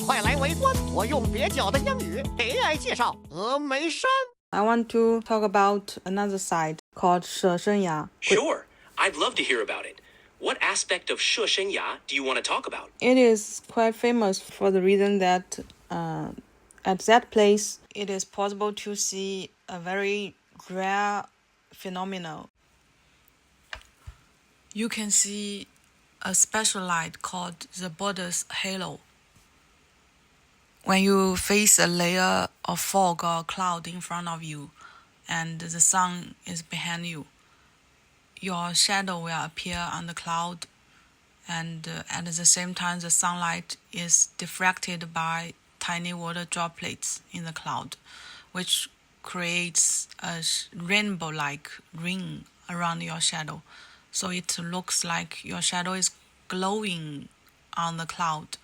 快来围观！我用蹩脚的英语给爱介绍峨眉山。I want to talk about another site called She Shen Ya. Sure, I'd love to hear about it. What aspect of She Shen Ya do you want to talk about? It is quite famous for the reason that at that place it is possible to see a very rare phenomenon. You can see a special light called the Buddha's halo. When you face a layer of fog or cloud in front of you and the sun is behind you, your shadow will appear on the cloud, and at the same time the sunlight is diffracted by tiny water droplets in the cloud, which creates a rainbow-like ring around your shadow. So it looks like your shadow is glowing on the cloud,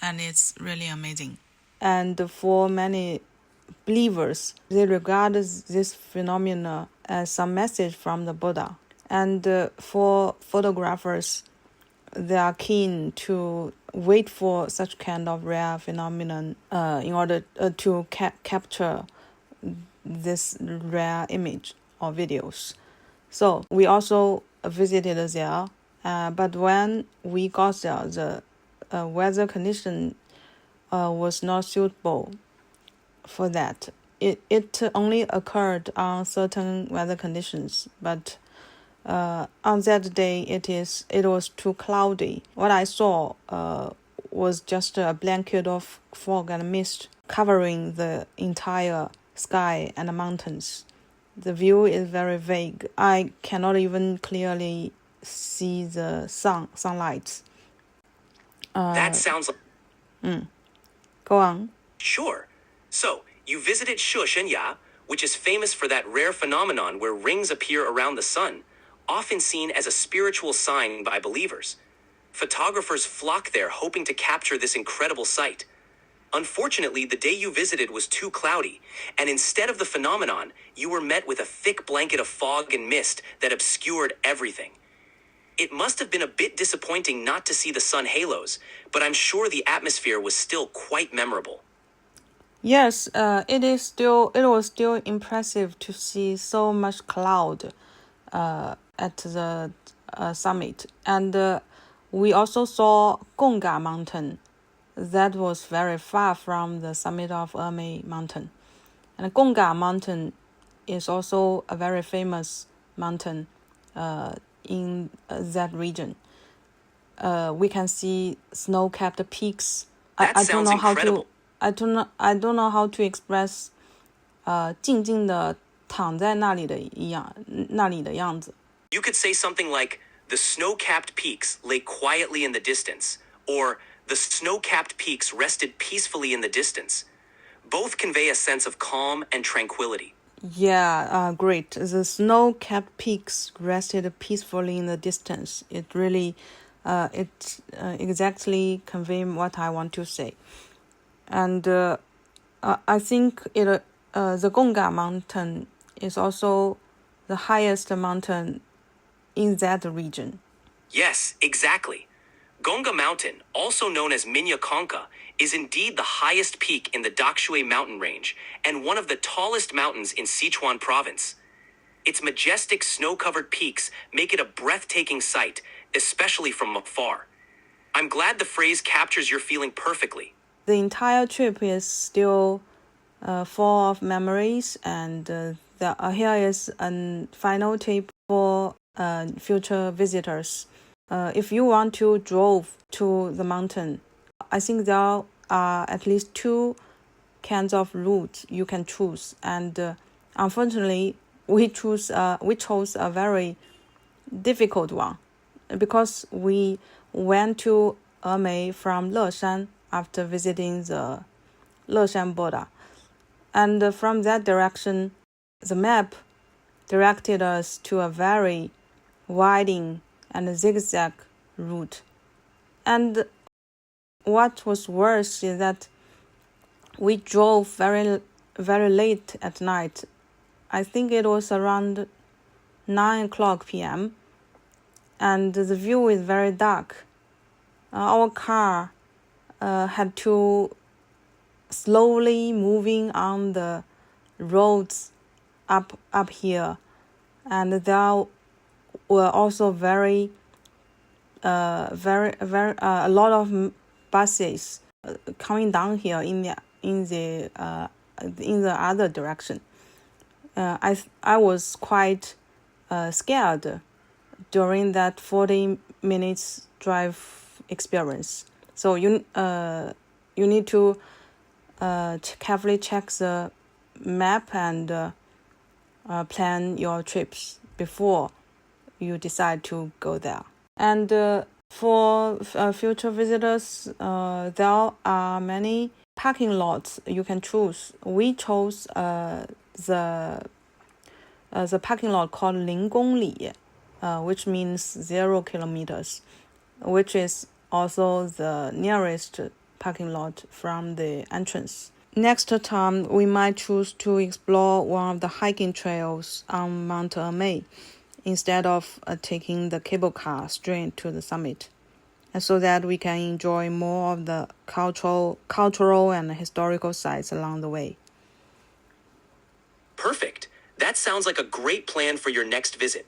and it's really amazing. And for many believers, they regard this phenomena as some message from the Buddha. And for photographers, they are keen to wait for such kind of rare phenomenon in order to capture this rare image or videos. So we also visited there, but when we got there, the weather condition was not suitable for that. It only occurred on certain weather conditions, but on that day it was too cloudy. What I saw was just a blanket of fog and mist covering the entire sky and the mountains. The view is very vague. I cannot even clearly see the sunlight. That sounds like... Go on. Sure. So, you visited She Shen Ya, which is famous for that rare phenomenon where rings appear around the sun, often seen as a spiritual sign by believers. Photographers flock there hoping to capture this incredible sight. Unfortunately, the day you visited was too cloudy, and instead of the phenomenon, you were met with a thick blanket of fog and mist that obscured everything. It must have been a bit disappointing not to see the sun halos, but I'm sure the atmosphere was still quite memorable. Yes, it was still impressive to see so much cloud at the summit. And we also saw Gongga Mountain. That was very far from the summit of Emei Mountain. And Gongga Mountain is also a very famous mountain in that region. We can see snow-capped peaks. That sounds incredible. I don't know how to express 静静的躺在那里的样子. You could say something like, the snow-capped peaks lay quietly in the distance, or the snow-capped peaks rested peacefully in the distance. Both convey a sense of calm and tranquility. Yeah, great. The snow-capped peaks rested peacefully in the distance. It really, exactly convey what I want to say. And I think the Gongga Mountain is also the highest mountain in that region. Yes, exactly. Gongga Mountain, also known as Gongga, is indeed the highest peak in the Dakshui mountain range and one of the tallest mountains in Sichuan province. Its majestic snow-covered peaks make it a breathtaking sight, especially from afar. I'm glad the phrase captures your feeling perfectly. The entire trip is still full of memories, and here is a final tip for future visitors. If you want to drive to the mountain, I think there are at least two kinds of routes you can choose, and unfortunately, we chose a very difficult one because we went to Emei from Leshan after visiting the Leshan Buddha, and from that direction, the map directed us to a very winding and zigzag route. And what was worse is that we drove very, very late at night. I think it was around 9 o'clock p.m. and the view is very dark. Our car had to slowly moving on the roads up here, and there were also very a lot of buses coming down here in the other direction. I was quite scared during that 40 minutes drive experience. So you need to carefully check the map and plan your trips before you decide to go there. And for future visitors, there are many parking lots you can choose. We chose the parking lot called 0公里, which means 0 kilometers, which is also the nearest parking lot from the entrance. Next time, we might choose to explore one of the hiking trails on Mount Emei instead of taking the cable car straight to the summit, and so that we can enjoy more of the cultural and historical sites along the way. Perfect. That sounds like a great plan for your next visit.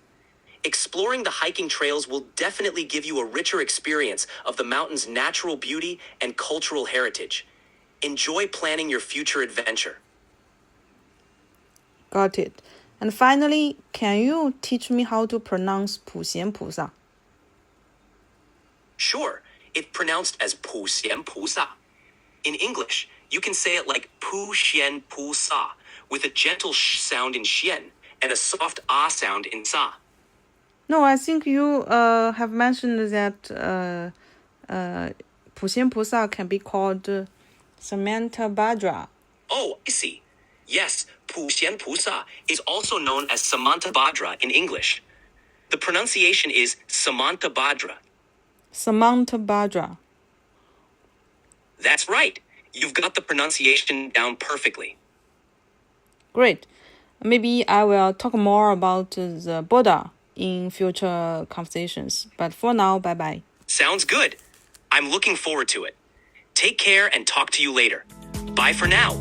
Exploring the hiking trails will definitely give you a richer experience of the mountain's natural beauty and cultural heritage. Enjoy planning your future adventure. Got it. And finally, can you teach me how to pronounce 普贤菩萨? Sure, it's pronounced as 普贤菩萨. In English, you can say it like 普贤菩萨, with a gentle sh sound in xian and a soft ah sound in sa. No, I think you have mentioned that 普贤菩萨 can be called Samanta Bhadra. Oh, I see. Yes, 普贤菩萨 is also known as Samantabhadra in English. The pronunciation is Samantabhadra. Samantabhadra. That's right. You've got the pronunciation down perfectly. Great. Maybe I will talk more about the Buddha in future conversations. But for now, bye-bye. Sounds good. I'm looking forward to it. Take care and talk to you later. Bye for now.